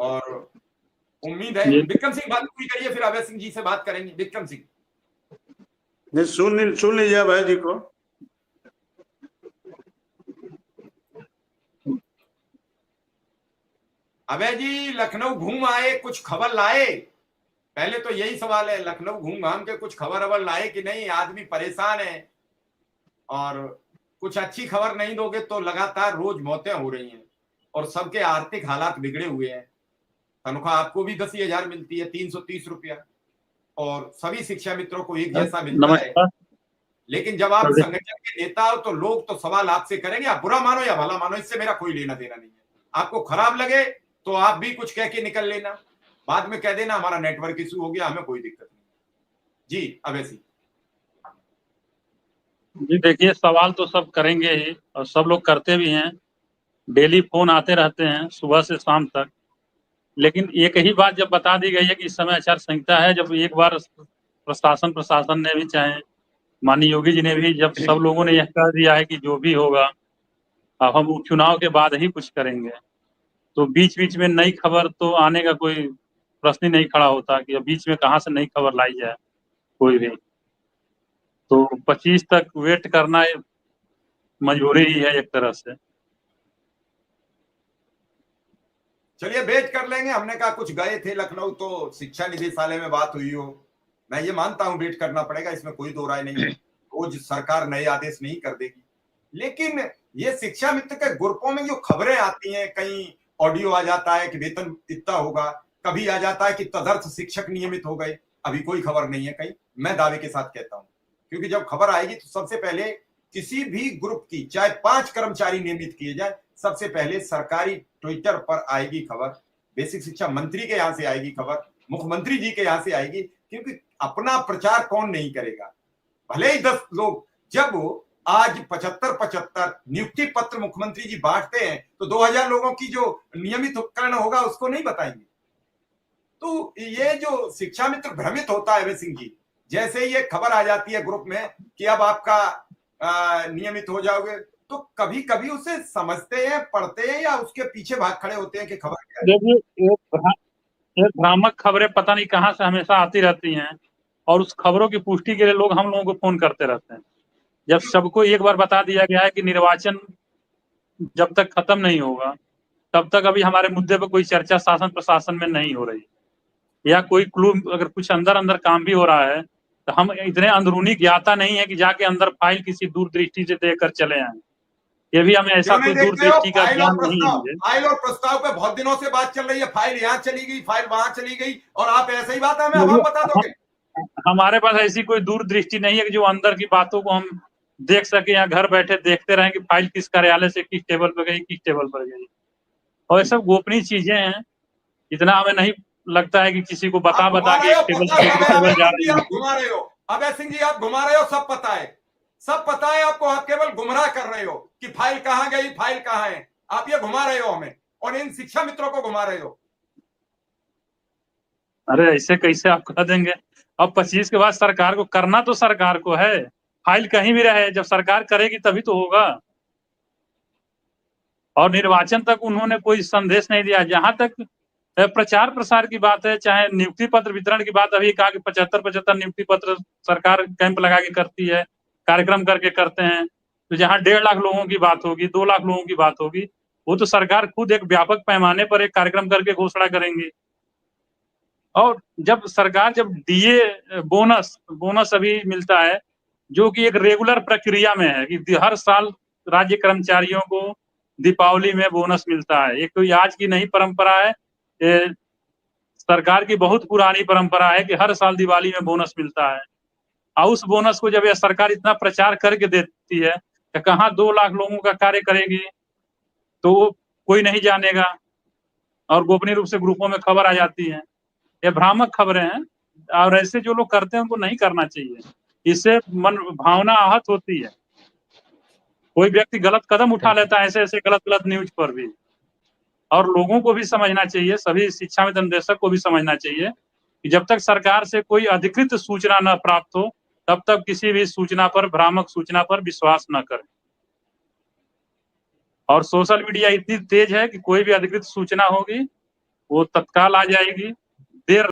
और उम्मीद है विक्रम सिंह बात पूरी करिए, फिर अभय सिंह जी से बात करेंगे। विक्रम सिंह सुन लीजिए अभय जी को। अभय जी लखनऊ घूम आए, कुछ खबर लाए? पहले तो यही सवाल है, लखनऊ घूम घाम के कुछ खबर अबर लाए कि नहीं? आदमी परेशान है और कुछ अच्छी खबर नहीं दोगे तो लगातार रोज मौतें हो रही हैं और सबके आर्थिक हालात बिगड़े हुए हैं। तनख्वाह आपको भी 10,000 मिलती है, 330 रुपया, और सभी शिक्षा मित्रों को एक जैसा मिलता है। लेकिन जब आप संगठन के नेता हो तो लोग तो सवाल आपसे करेंगे, आप बुरा मानो या भला मानो, इससे मेरा कोई लेना देना नहीं है। आपको खराब लगे तो आप भी कुछ कह के निकल लेना, बाद में कह देना हमारा नेटवर्क इशू हो गया, हमें कोई दिक्कत नहीं। जी अभय सिंह जी देखिए, सवाल तो सब करेंगे ही और सब लोग करते भी हैं, डेली फोन आते रहते हैं सुबह से शाम तक। लेकिन एक ही बात जब बता दी गई है कि इस समय आचार संहिता है, जब एक बार प्रशासन ने भी, चाहे माननीय योगी जी ने भी, जब सब लोगों ने यह कह दिया है कि जो भी होगा अब हम चुनाव के बाद ही कुछ करेंगे, तो बीच बीच में नई खबर तो आने का कोई प्रश्न ही नहीं खड़ा होता कि बीच में कहाँ से नई खबर लाई जाए कोई भी। तो 25 तक वेट करना मजबूरी ही है एक तरह से। चलिए वेट कर लेंगे। हमने कहा कुछ गए थे लखनऊ तो शिक्षा निदेशालय में बात हुई हो, मैं ये मानता हूं वेट करना पड़ेगा, इसमें कोई दो राय नहीं है। रोज सरकार नए आदेश नहीं कर देगी, लेकिन ये शिक्षा मित्र के ग्रुपों में जो खबरें आती हैं, कहीं ऑडियो आ जाता है कि वेतन इतना होगा, कभी आ जाता है कि तदर्थ शिक्षक नियमित हो गए, अभी कोई खबर नहीं है कहीं। मैं दावे के साथ कहता हूं, क्योंकि जब खबर आएगी तो सबसे पहले किसी भी ग्रुप की चाहे 5 कर्मचारी नियमित किए जाए, सबसे पहले सरकारी ट्विटर पर आएगी खबर, बेसिक शिक्षा मंत्री के यहां से आएगी खबर, मुख्यमंत्री जी के यहां से आएगी, क्योंकि अपना प्रचार कौन नहीं करेगा। भले ही 10 लोग, जब आज 75 नियुक्ति पत्र मुख्यमंत्री जी बांटते हैं तो 2000 लोगों की जो नियमितकरण होगा उसको नहीं बताएंगे। तो ये जो शिक्षा मित्र भ्रमित होता है अभय सिंह जी, जैसे ये खबर आ जाती है ग्रुप में कि अब आपका नियमित हो जाओगे, तो कभी कभी उसे समझते हैं, पढ़ते हैं, या उसके पीछे भाग खड़े होते हैं कि खबर क्या है। देखिए, एक भ्रामक खबरें पता नहीं कहाँ से हमेशा आती रहती हैं और उस खबरों की पुष्टि के लिए लोग हम लोगों को फोन करते रहते हैं। जब सबको एक बार बता दिया गया है कि निर्वाचन जब तक खत्म नहीं होगा तब तक अभी हमारे मुद्दे पर कोई चर्चा शासन प्रशासन में नहीं हो रही, या कोई क्लू अगर कुछ अंदर अंदर काम भी हो रहा है तो हम इतने अंदरूनी ज्ञाता नहीं है कि जाके अंदर फाइल किसी दूरदृष्टि से देखकर चले आए। ये भी हमें ऐसा कोई दूरदृष्टि का ज्ञान नहीं है। फाइल और प्रस्ताव पे बहुत दिनों से बात चल रही है, फाइल यहाँ चली गई, फाइल वहां चली गई, और आप ऐसे ही बात हमें अब बता दोगे? हमारे पास ऐसी कोई दूरदृष्टि नहीं है कि जो अंदर की बातों को हम देख सके या घर बैठे देखते रहें कि फाइल किस कार्यालय से किस टेबल पर गई, किस टेबल पर गई। और ये सब गोपनीय चीजें हैं, इतना हमें नहीं लगता है कि किसी को बता के एक टेबल से दूसरी टेबल जा रही है। घुमा रहे हो अभय सिंह जी, आप घुमा रहे हो, सब पता है, सब पता है आपको, आप केवल गुमराह कर रहे हो कि फाइल कहाँ गई, फाइल कहाँ है। आप ये घुमा रहे हो हमें और इन शिक्षा मित्रों को घुमा रहे हो। अरे ऐसे कैसे आप कह देंगे? अब 25 के बाद सरकार को करना तो सरकार को है, फाइल कहीं भी रहे, जब सरकार करेगी तभी तो होगा। और निर्वाचन तक उन्होंने कोई संदेश नहीं दिया। जहां तक प्रचार प्रसार की बात है, चाहे नियुक्ति पत्र वितरण की बात, अभी कहा कि 75 नियुक्ति पत्र सरकार कैंप लगा के करती है, कार्यक्रम करके करते हैं। तो जहां 1.5 लाख लोगों की बात होगी, 2 लाख लोगों की बात होगी, वो तो सरकार खुद एक व्यापक पैमाने पर एक कार्यक्रम करके घोषणा करेंगी। और जब सरकार जब डीए बोनस अभी मिलता है, जो कि एक रेगुलर प्रक्रिया में है कि हर साल राज्य कर्मचारियों को दीपावली में बोनस मिलता है। एक तो आज की नहीं परंपरा है, सरकार की बहुत पुरानी परंपरा है कि हर साल दिवाली में बोनस मिलता है। और उस बोनस को जब यह सरकार इतना प्रचार करके देती है तो कहाँ 2 लाख लोगों का कार्य करेगी, तो कोई नहीं जानेगा और गोपनीय रूप से ग्रुपों में खबर आ जाती है। ये भ्रामक खबरें हैं और ऐसे जो लोग करते हैं उनको नहीं करना चाहिए, इससे मन भावना आहत होती है। कोई व्यक्ति गलत कदम उठा लेता है ऐसे गलत न्यूज पर भी। और लोगों को भी समझना चाहिए, सभी शिक्षा में निदेशक को भी समझना चाहिए कि जब तक सरकार से कोई अधिकृत सूचना न प्राप्त हो तब तक किसी भी सूचना पर, भ्रामक सूचना पर विश्वास न करें। और सोशल मीडिया इतनी तेज है कि कोई भी अधिकृत सूचना होगी वो तत्काल आ जाएगी